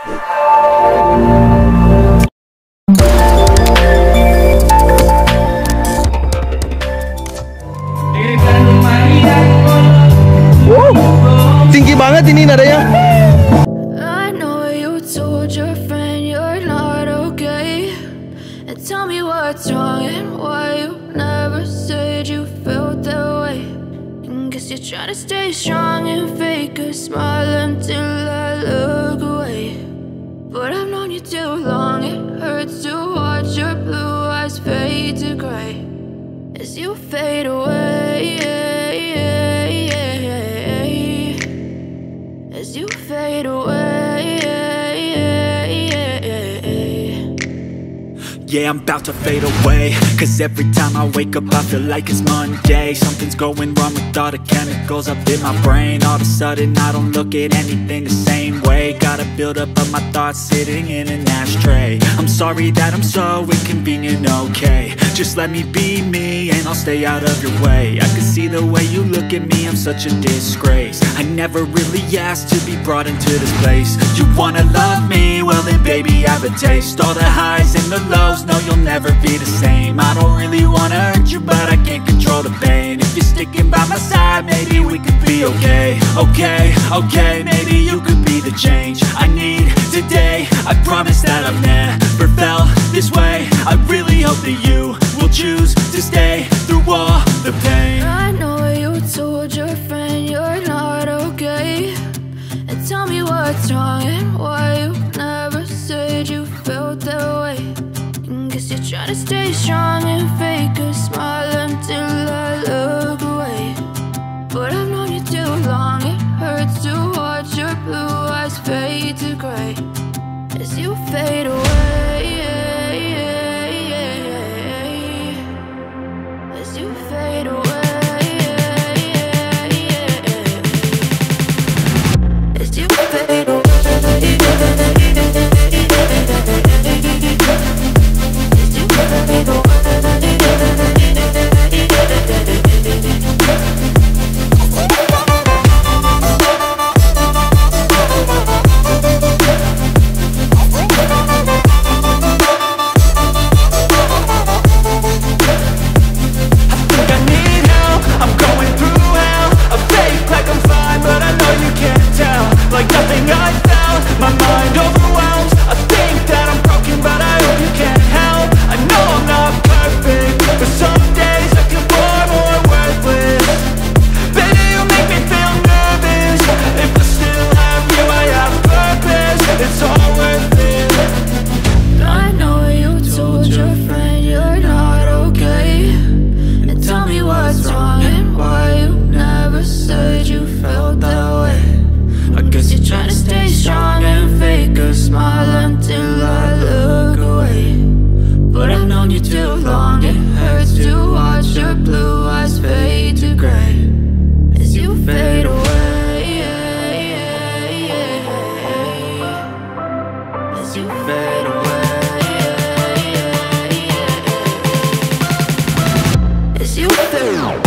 Tinggi banget ini nadanya. I know you told your friend you're not okay, and tell me what's wrong and why you never said you felt that way. And guess you're trying to stay strong and fake a smile until I look away. But I've known you too long, it hurts to watch your blue eyes fade to gray as you fade away. As you fade away. Yeah, I'm about to fade away, cause every time I wake up I feel like it's Monday. Something's going wrong with all the chemicals up in my brain. All of a sudden I don't look at anything the same way. Gotta build up of my thoughts sitting in an ashtray. I'm sorry that I'm so inconvenient, okay. Just let me be me and I'll stay out of your way. I can see the way you look at me, I'm such a disgrace. I never really asked to be brought into this place. You wanna love me? Well then baby I have a taste. All the highs and the lows, no you'll never be the same. I don't really wanna hurt you but I can't control the pain. If you're sticking by my side maybe we could be okay. Okay, maybe you could be the change I need today. I promise that I've never felt this way. I really hope that you will choose to stay through all the pain. I know you told your friend you're not okay, and tell me what's wrong and why you never said you felt that way. And guess you're trying to stay strong and fake a smile until I look away. But I've known you too long, it hurts to watch your blue eyes fade to gray as you fade away. As you fade away. As you fade away. As you fade away. Like nothing I found, my mind overwhelms. I think that I'm broken, but I hope you can't help. I know I'm not perfect, but some days I feel far more worthless. Baby, you make me feel nervous. If I still have you, I have purpose. It's all worth it. I know you told your friend you're not okay, and tell me what's wrong and why you never said you felt that way. I guess you're trying to stay strong and fake a smile until I look away. But I've known you too long, it hurts to watch your blue eyes fade to gray as you fade away. As you fade away. As you fade away.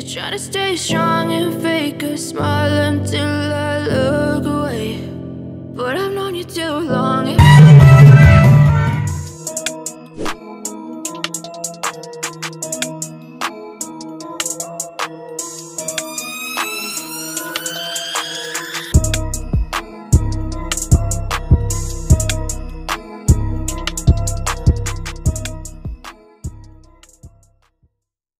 Try to stay strong and fake a smile until I look away. But I've known you too long.